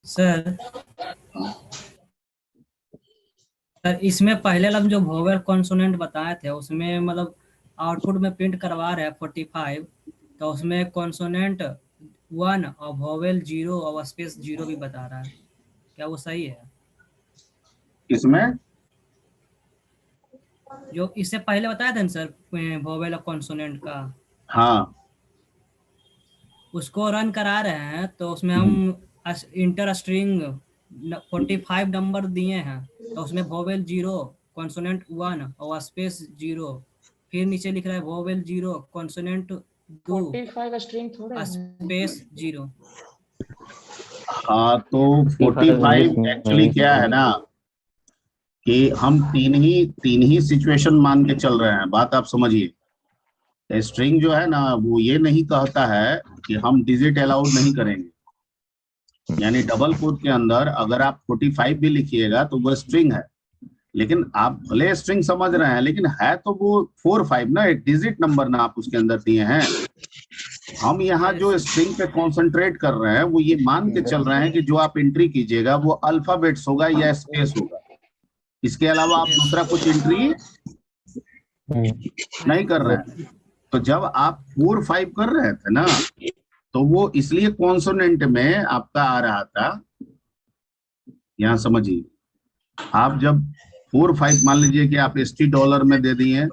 Sir sir इसमें पहले हम जो वोवेल कॉन्सोनेंट बताए थे उसमें मतलब आउटपुट में प्रिंट करवा रहे हैं 45, तो उसमें कॉन्सोनेंट 1 और वोवेल 0 और स्पेस 0 भी बता रहा है, क्या वो सही है? इसमें जो इससे पहले बताया था ना सर, वोवेल और कॉन्सोनेंट का, हाँ उसको रन करा रहे हैं तो उसमें हम इंटर स्ट्रिंग 45 नंबर दिए हैं, तो उसमें वोवेल 0 कॉन्सोनेंट 1 और स्पेस 0, फिर नीचे लिख रहा है वोवेल 0 कॉन्सोनेंट 2 45 स्ट्रिंग थोड़े हैं। स्पेस 0। हाँ, तो 45 एक्चुअली क्या है ना कि हम तीन ही सिचुएशन मान के चल रहे हैं, बात आप समझिए। स्ट्रिंग जो है ना वो ये नहीं कहता है कि हम डिजिट अलाउड नहीं करेंगे, यानी डबल कोट के अंदर अगर आप 45 भी लिखिएगा तो वो स्ट्रिंग है, लेकिन आप भले स्ट्रिंग समझ रहे हैं लेकिन है तो वो 45 ना, एक डिजिट नंबर ना आप उसके अंदर दिए हैं। हम यहाँ जो स्ट्रिंग पे कॉन्सेंट्रेट कर रहे हैं वो ये मान के चल रहे हैं कि जो आप एंट्री कीजिएगा वो अल्फाबेट्स होगा या स्पेस होगा, इसके अलावा आप दूसरा कुछ एंट्री नहीं कर रहे हैं। तो जब आप 4-5 कर रहे थे ना तो वो इसलिए कॉन्सोनेंट में आपका आ रहा था, यहाँ समझिए। आप जब 4-5 मान लीजिए कि आप $ST में दे दिए,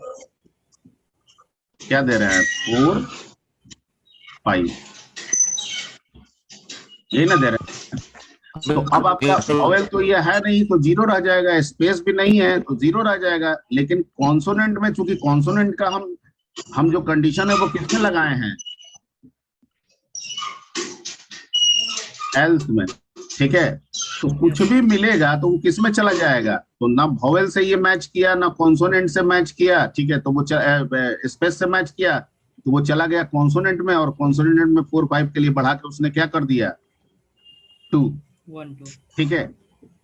क्या दे रहे हैं 4-5, यही ना दे रहे हैं। तो अब आपका वोवेल तो ये है नहीं तो 0 रह जाएगा, स्पेस भी नहीं है तो 0 रह जाएगा। लेकिन कॉन्सोनेंट में चूंकि कॉन्सोनेंट का हम जो कंडीशन है वो किसमें लगाए हैं, एल्स में, ठीक है। तो कुछ भी मिलेगा तो वो किस में चला जाएगा, तो ना वोवेल से ये मैच किया ना कॉन्सोनेंट से मैच किया, ठीक है। तो वो स्पेस से मैच किया तो वो चला गया कॉन्सोनेंट में, और कॉन्सोनेंट में 4-5 के लिए बढ़ा के उसने क्या कर दिया 2, ठीक है।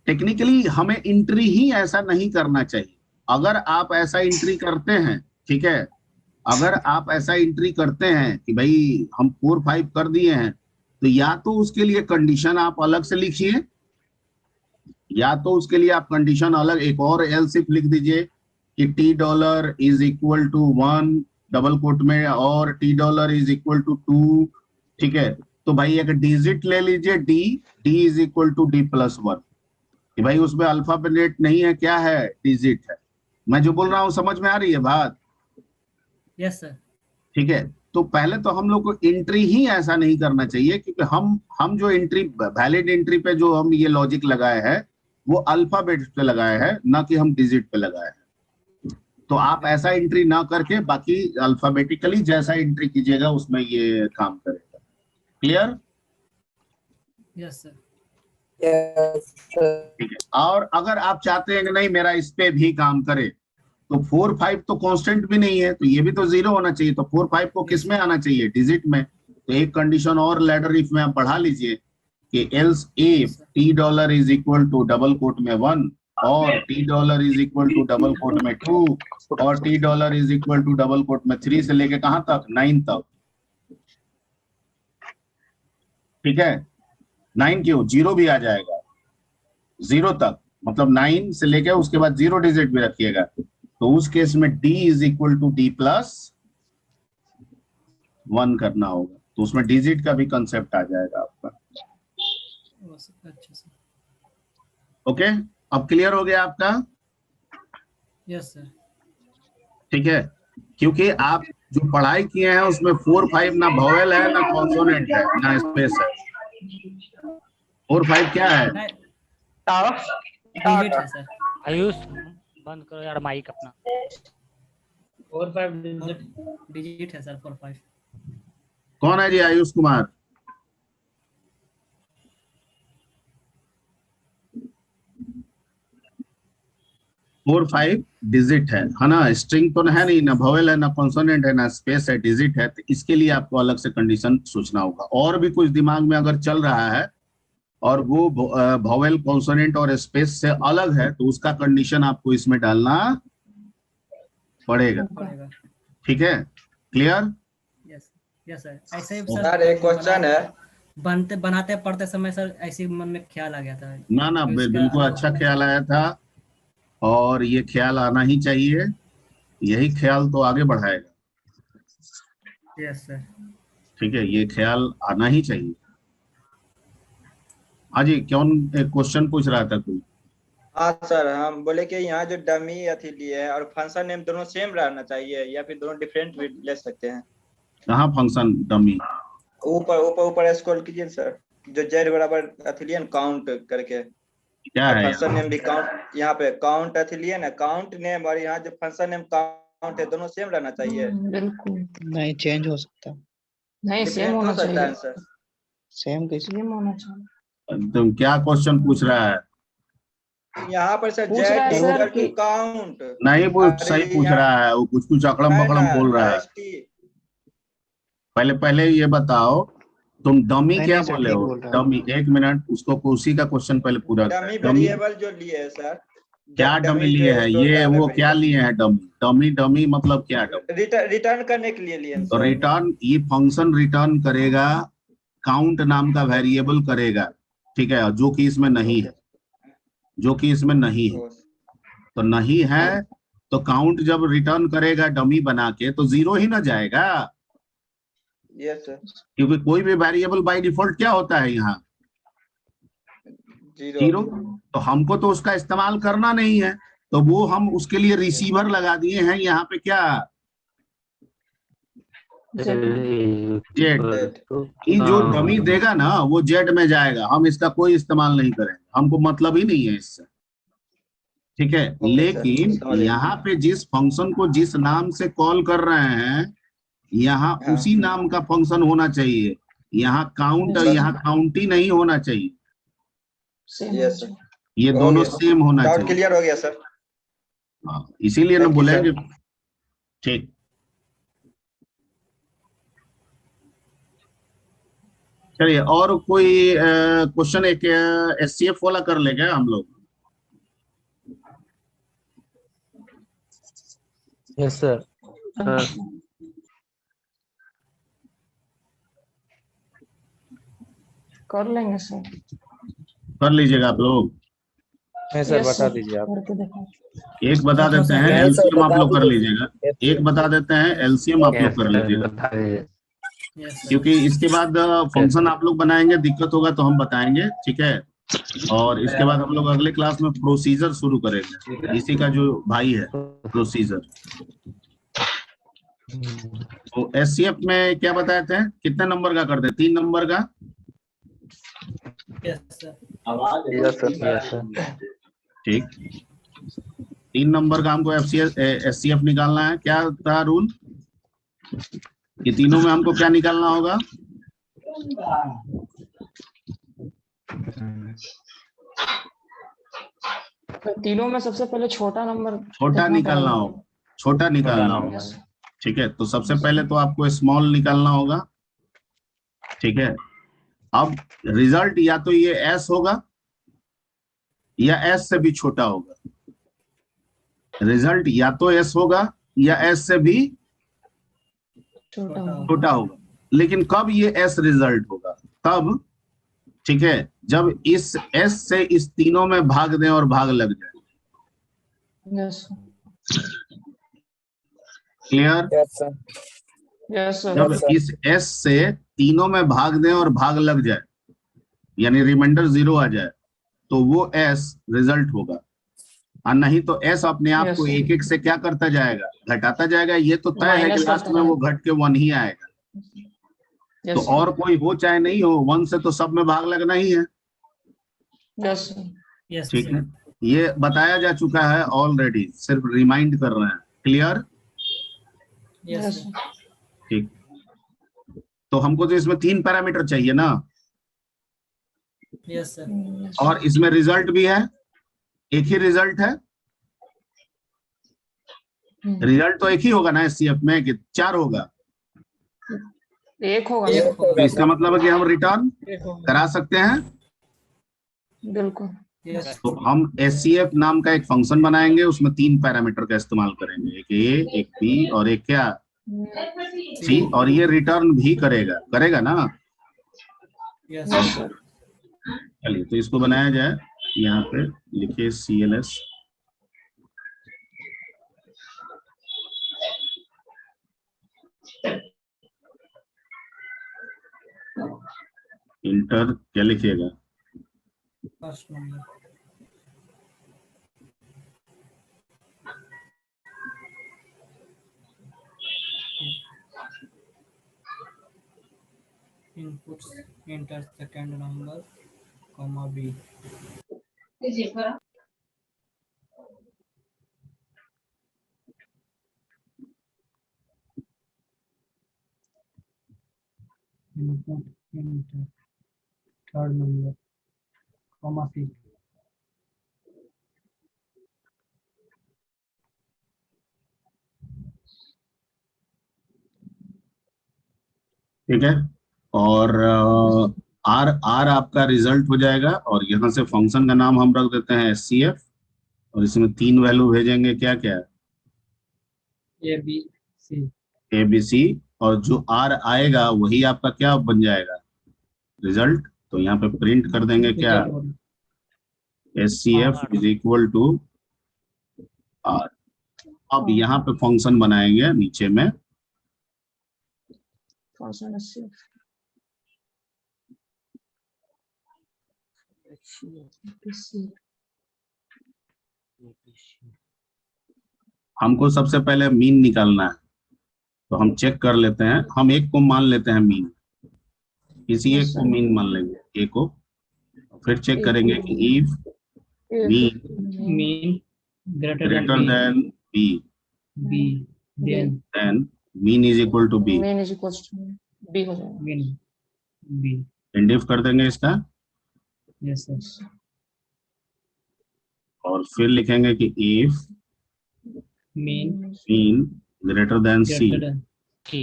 टेक्निकली हमें एंट्री ही ऐसा नहीं करना चाहिए। अगर आप ऐसा एंट्री करते हैं, ठीक है, अगर आप ऐसा एंट्री करते हैं कि भाई हम 4-5 कर दिए हैं, तो या तो उसके लिए कंडीशन आप अलग से लिखिए, या तो उसके लिए आप कंडीशन अलग एक और एल्स इफ लिख दीजिए कि $T is equal to 1 double quote में और $T इज इक्वल टू 2, ठीक है। तो भाई एक डिजिट ले लीजिए D is equal to D+1, कि भाई उसमें अल्फाबेट नहीं है, क्या है, डिजिट है। मैं जो बोल रहा हूँ समझ में आ रही है बात? Yes sir. ठीक है। तो पहले तो हम लोग को एंट्री ही ऐसा नहीं करना चाहिए, क्योंकि हम जो एंट्री वैलिड एंट्री पे जो हम ये लॉजिक लगाए हैं वो अल्फाबेट पे लगाए हैं, ना कि हम डिजिट पे लगाए हैं। तो आप ऐसा एंट्री ना करके बाकी अल्फाबेटिकली जैसा एंट्री कीजिएगा उसमें ये काम करेगा। क्लियर? Yes sir. ठीक है। और अगर आप चाहते हैं कि नहीं मेरा इस पे भी काम करे, तो 4-5 तो कांस्टेंट भी नहीं है, तो ये भी तो 0 होना चाहिए। तो 4-5 को किस में आना चाहिए, डिजिट में। तो एक कंडीशन और लेटर इफ में आप बढ़ा लीजिए कि else if $T is equal to double quote में 1 और $T is equal to double quote में 2 और $T is equal to double quote में 3 से लेके कहां तक, 9 तक, ठीक है। 9 क्यों, 0 भी आ जाएगा, 0 तक मतलब 9 से लेके उसके बाद 0 डिजिट भी रखिएगा। तो उस केस में D is equal to D+1 करना होगा, तो उसमें डिजिट का भी कंसेप्ट आ जाएगा आपका। अच्छा सर। ओके, अब क्लियर हो गया आपका? Yes sir. ठीक है, क्योंकि आप जो पढ़ाई किए हैं उसमें 4-5 ना वोवेल है ना कॉन्सोनेंट है ना स्पेस है। 4-5 क्या है, डिजिट है सर। आयुष बंद करो यार माइक अपना। 4-5 डिजिट है सर। 4-5 कौन है जी, आयुष कुमार? फोर 5 डिजिट है ना, स्ट्रिंग तो है नहीं, ना वोवेल है ना कॉन्सोनेंट है ना स्पेस है, डिजिट है। तो इसके लिए आपको अलग से कंडीशन सोचना होगा। और भी कुछ दिमाग में अगर चल रहा है और वो वोवेल कॉन्सोनेंट और स्पेस से अलग है, तो उसका कंडीशन आपको इसमें डालना पड़ेगा। ठीक है, क्लियर? यस। Yes sir. ऐसे ही सर एक क्वेश्चन है, बनाते पढ़ते समय सर ऐसे मन में ख्याल आ गया था। ना ना, तो इसका बिल्कुल अलग अच्छा होना ख्याल आया था, और ये ख्याल आना ही चाहिए, यही ख्याल तो आगे बढ़ाएगा। चाहिए। Yes sir. ठीक है, ये ख्याल आना ही चाहिए। हाँ जी, कौन एक क्वेश्चन पूछ रहा था कोई? हाँ सर, हम बोले कि यहाँ जो डमी अथी लिए है और फंक्शन नेम दोनों सेम रहना चाहिए या फिर दोनों डिफरेंट भी ले सकते हैं? कहाँ फंक्शन डमी? ऊपर ऊपर ऊपर स्क्रॉल कीजिए सर, जो जेड बराबर अथी लिए काउंट करके, क्या और है फंक्शन यहाँ? नेम भी काउंट, यहाँ पे काउंट अथी लिए ना, काउंट नेम, और यहाँ जो फंक्शन नेम काउंट है दोनों सेम रहना चाहिए। बिल्कुल नहीं, चेंज हो सकता है। नहीं, सेम डिफरेंट होना हो सकता है चाहिए, सर? सेम कैसे? सेम होना चाहिए। तुम क्या क्वेश्चन पूछ रहा है? यहाँ पर सर पूछ रहा है जेड सर इक्वल टू कि काउंट, नहीं, वो और सही पूछ यहाँ रहा है, वो कुछ कुछ अकड़म है ना बकड़म बोल रहा है। एसटी। पहले पहले ये बताओ, तुम डमी नहीं क्या नहीं सर, बोले ठीक हो? बोल रहा है। डमी, एक मिनट, उसको उसी का क्वेश्चन पहले पूरा डमी करें। डमी वेरिएबल जो लिए है सर, क्या? डमी लिए है स्टोर ये, वो क्या वेरिएबल लिए हैं? डमी डमी डमी मतलब क्या? डमी रिटर्न करने के लिए लिए हैं तो सर। रिटर्न, ये फंक्शन रिटर्न करेगा, काउंट नाम का वेरिएबल करेगा, ठीक है, जो कि इसमें नहीं है, जो कि इसमें नहीं है। तो नहीं है तो काउंट जब रिटर्न करेगा डमी बना के तो जीरो ही ना जाएगा, यस सर, क्योंकि कोई भी वेरिएबल बाय डिफॉल्ट क्या होता है यहाँ? जीरो। जीरो। तो हमको तो उसका इस्तेमाल करना नहीं है, तो वो हम उसके लिए रिसीवर लगा दिए हैं यहाँ पे, क्या? जेड। ये जो डमी देगा ना वो जेड में जाएगा, हम इसका कोई इस्तेमाल नहीं करेंगे, हमको मतलब ही नहीं है इससे, ठीक है। ओके सर, लेकिन समझ गए। यहाँ पे जिस फंक्शन को जिस नाम से कॉल कर रहे हैं, यहाँ हाँ। उसी नाम का फंक्शन होना चाहिए। यहाँ काउंट, सर। यहाँ काउंटी नहीं होना चाहिए, सेम यस होना सर, चाहिए। ये हो दोनों गया। सेम होना डाउट चाहिए। क्लियर हो गया सर। हाँ, इसीलिए ना Thank you, बोले sir. कि ठीक। चलिए, और कोई क्वेश्चन एक एससीएफ वाला कर ले क्या हम लोग? Yes sir. कर लेंगे सर। कर लीजिएगा आप लोग। नहीं सर, Yes, बता sir. दीजिए आप। करके देखो। एक बता अच्छा, देते सर। हैं, नहीं सर, एलसीएम आप बता लोग कर दीजिए। लीजिएगा। एक बता देते हैं, एलसीएम आप लोग कर लीजिएगा, यस सर। क्योंकि इसके बाद फंक्शन आप लोग बनाएंगे, दिक्कत होगा तो हम बताएंगे, ठीक है। और इसके बाद हम लोग अगले क्लास में प्रोसीजर शुरू करेंगे, इसी का जो भाई है प्रोसीजर। तो एससीएफ में क्या बताए थे, कितने नंबर का करते? 3 नंबर का। Yes sir. Yes sir. Yes sir. ठीक, 3 नंबर का हमको एससीएफ निकालना है। क्या था रूल कि तीनों में हमको क्या निकालना होगा? तीनों में सबसे पहले छोटा नंबर छोटा देखना निकालना पड़ेगा। होगा, छोटा निकालना होगा, Yes. ठीक है। तो सबसे पहले तो आपको स्मॉल निकालना होगा, ठीक है। अब रिजल्ट या तो ये एस होगा या एस से भी छोटा होगा, रिजल्ट या तो एस होगा या एस से भी छोटा होगा। छोटा होगा। लेकिन कब ये एस रिजल्ट होगा? तब, ठीक है, जब इस एस से इस तीनों में भाग दें और भाग लग जाए। Yes. Clear? Yes sir. Yes, sir. जब इस एस से तीनों में भाग दें और भाग लग जाए, यानी रिमाइंडर 0 आ जाए, तो वो एस रिजल्ट होगा। और नहीं तो एस अपने आप Yes, को sir. एक एक से क्या करता जाएगा? घटाता जाएगा। ये तो तय है कि Minus लास्ट करता में वो घट के 1 ही आएगा। Yes, तो sir. और कोई हो चाहे नहीं हो, 1 से तो सब में भाग लगना ही है, Yes, sir. यस ठीक है। सर। ये बताया जा चुका है ऑलरेडी, सिर्फ रिमाइंड कर रहे हैं। Clear? Yes Yes, sir. sir. ठीक। तो हमको तो इसमें 3 पैरामीटर चाहिए ना, यस सर। Yes. और इसमें रिजल्ट भी है, एक ही रिजल्ट है। रिजल्ट तो एक ही होगा ना एससीएफ में, कि 4 होगा? एक होगा एक सर। तो इसका मतलब है कि हम रिटर्न एक होगा। करा सकते हैं। बिल्कुल। यस। तो हम एससीएफ नाम का एक फंक्शन बनाएंगे, उसमें 3 पैरामीटर का इस्तेमाल करेंगे, एक ए, एक बी और एक क्या? सी। और ये रिटर्न भी करेगा, करेगा ना? Yes yes sir. चलिए तो इसको बनाया जाए। यहाँ पे लिखिए CLS इंटर, क्या लिखिएगा? First number inputs enter second number comma b. Input enter third number comma c. ठीक है। और आर आर आपका रिजल्ट हो जाएगा, और यहाँ से फंक्शन का नाम हम रख देते हैं SCF, और इसमें 3 वैल्यू भेजेंगे, क्या क्या? A B C. ABC, और जो R आएगा वही आपका क्या बन जाएगा? रिजल्ट। तो यहाँ पे प्रिंट कर देंगे क्या? SCF is equal to R। अब यहाँ पे फंक्शन बनाएंगे नीचे में, फंक्शन SCF हमको सबसे पहले मीन निकालना है, तो हम चेक कर लेते हैं। हम एक को मान लेते हैं मीन, किसी एक को मीन मान लेंगे, ए को, फिर चेक करेंगे कि if mean mean greater than b b then mean is equal to b. Mean is equal to b हो जाएगा। Mean B. इंडिफ कर देंगे इसका, यस सर। और फिर लिखेंगे कि if mean greater than c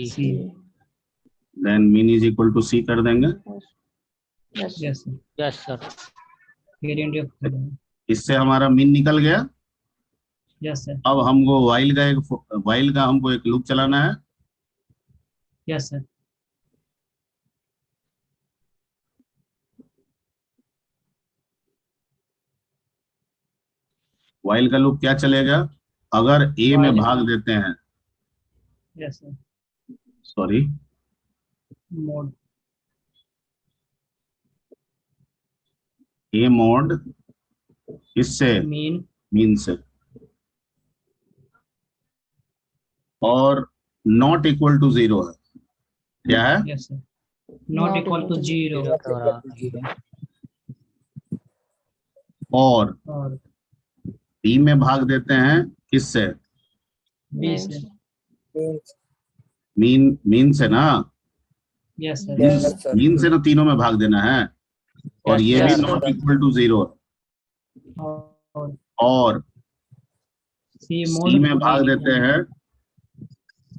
c then mean is equal to c कर देंगे। Yes yes sir. Yes sir. फिर इंडियन कर देंगे। इससे हमारा मीन निकल गया। Yes sir. अब हमको वाइल का हमको एक लूप चलाना है। Yes sir. वाइल का लूप क्या चलेगा? अगर ए में भाग देते हैं, yes sir. Sorry mod a mod इससे मीन से, और नॉट इक्वल टू 0 है। क्या है? Yes sir. Not equal to 0 और और बी में भाग देते हैं किससे? बी से। मीन से ना। Yes sir. मीन से ना तीनों में भाग देना है, और ये भी नॉट इक्वल टू 0 और सी में भाग देते हैं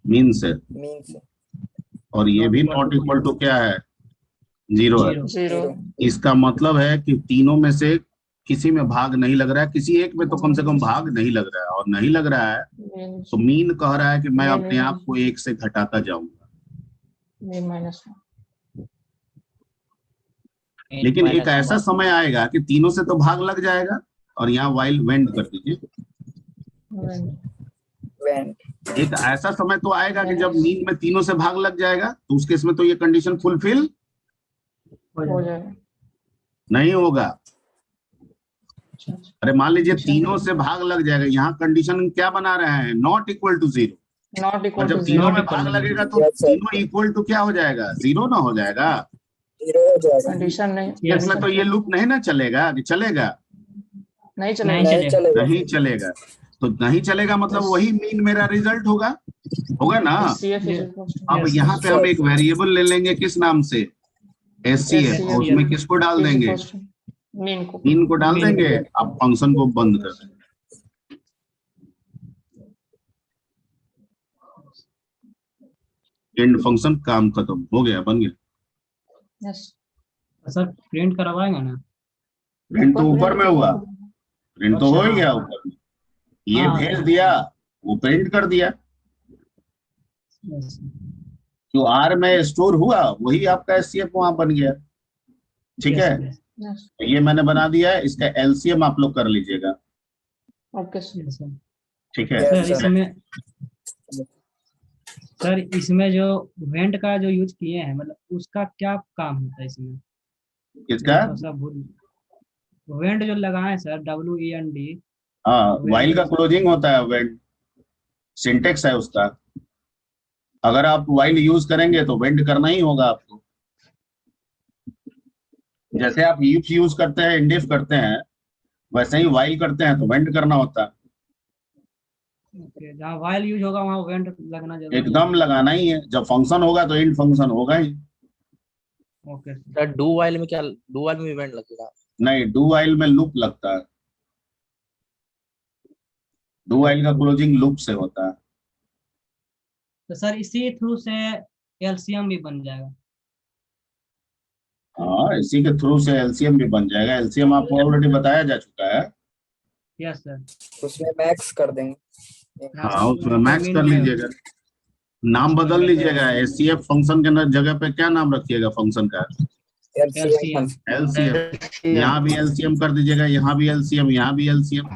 मीन से, और ये भी नॉट इक्वल टू क्या है? 0 है। 0 इसका मतलब है कि तीनों में से किसी में भाग नहीं लग रहा है, किसी एक में तो कम से कम भाग नहीं लग रहा है, और नहीं लग रहा है तो मीन कह रहा है कि मैं अपने आप को 1 से घटाता जाऊंगा। Mean minus. लेकिन एक ऐसा समय आएगा कि तीनों से तो भाग लग जाएगा, और यहाँ वाइल वेंड कर दीजिए। एक ऐसा समय तो आएगा कि जब मीन में तीनों से भाग लग जाएगा, तो उस केस में तो ये कंडीशन फुलफिल हो जाएगा। नहीं होगा। अरे मान लीजिए तीनों से भाग लग जाएगा, यहाँ कंडीशन क्या बना रहे हैं? Not equal to 0। नॉट और इक्वल जब टू तीनों 0 में भाग लगेगा तो तीनों इक्वल टू क्या हो जाएगा? 0 ना हो जाएगा। कंडीशन नहीं। इसमें तो ये लूप नहीं ना चलेगा, कि चलेगा? नहीं चलेगा। नहीं चलेगा। तो नहीं चलेगा मतलब वही मीन मेरा रिजल्ट होगा ना। SCF is equal to. अब यहाँ पे हम एक वेरिएबल ले लेंगे, किस नाम से? SCF। और उसमें किसको डाल देंगे? मीन को डाल देंगे। अब फंक्शन को बंद कर देंगे। एंड फंक्शन काम खत्म हो गया, बन गया। यस सर प्रिंट करवाएंगे ना? प्रिंट तो ऊपर में हुआ, प्रिंट तो हो ही गया ऊपर में। ये हाँ। भेज दिया, वो प्रिंट कर दिया। यस जो R में स्टोर हुआ वही आपका SCF वहां बन गया। ठीक है, yes, Yes. तो ये मैंने बना दिया है, इसका एलसीएम आप लोग कर लीजिएगा। Okay, sir. yes, sir. ठीक है, सर इसमें जो वेंट का जो यूज किए हैं मतलब उसका क्या काम होता है इसमें? किसका? थोड़ा-सा भूल वेंट जो लगाए सर WEND। हाँ, वाइल का क्लोजिंग होता है, वेंट सिंटेक्स है उसका। अगर आप वाइल यूज करेंगे तो वेंट करना ही होगा आपको। जैसे आप इफ यूज करते हैं, इंडिफ करते हैं, वैसे ही वाइल करते हैं तो वेंट करना होता है। ओके, जहाँ वाइल यूज होगा वहाँ वेंट लगना जरूरी एकदम लगाना ही है, जब फंक्शन होगा तो इंड फंक्शन होगा ही। है। Okay sir, sir do while में क्या, डू वाइल में इवेंट लगेगा? नहीं, डू वाइल में लूप लगता है। डू वाइल का क्लोजिंग लूप से होता है। तो सर इसी थ्रू से एलसीएम भी बन जाएगा। हाँ, इसी के थ्रू से एलसीएम भी बन जाएगा। एलसीएम आपको ऑलरेडी बताया जा चुका है। Yes sir. उसमें मैक्स कर देंगे। हाँ, उसमें मैक्स कर लीजिएगा। नाम बदल लीजिएगा, एचसीएफ फंक्शन के जगह पे क्या नाम रखिएगा फंक्शन का? एलसीएम। एलसीएम। यहाँ भी एलसीएम कर दीजिएगा, यहाँ भी एलसीएम, यहाँ भी एलसीएम।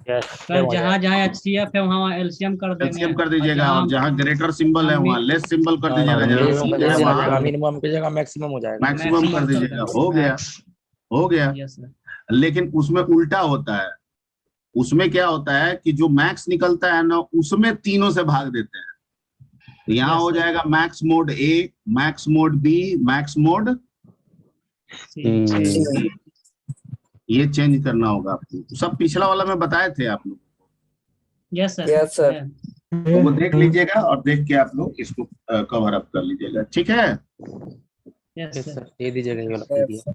सर जहाँ जहाँ एचसीएफ है वहाँ एलसीएम कर देंगे। एलसीएम कर दीजिएगा, और जहाँ ग्रेटर सिंबल है वहाँ लेस सिंबल कर दीजिएगा। मिनिमम की जगह मैक्सिमम हो जाएगा। मैक्सिमम कर दीजिएगा। हो गया, हो गया। Yes sir. लेकिन उसमें उल्टा होता है। उसमें क्या होता है कि जो मैक्स निकलता है ना, उसमें तीनों से भाग देते हैं। तो यहाँ हो जाएगा max mod a, max mod b, max mod ये चेंज करना होगा आपको। सब पिछला वाला में बताए थे आप लोग, यस सर। Yes sir. तो वो देख लीजिएगा और देख के आप लोग इसको कवर अप कर लीजिएगा। ठीक है, यस सर। दे दीजिएगा ये वाला PDF।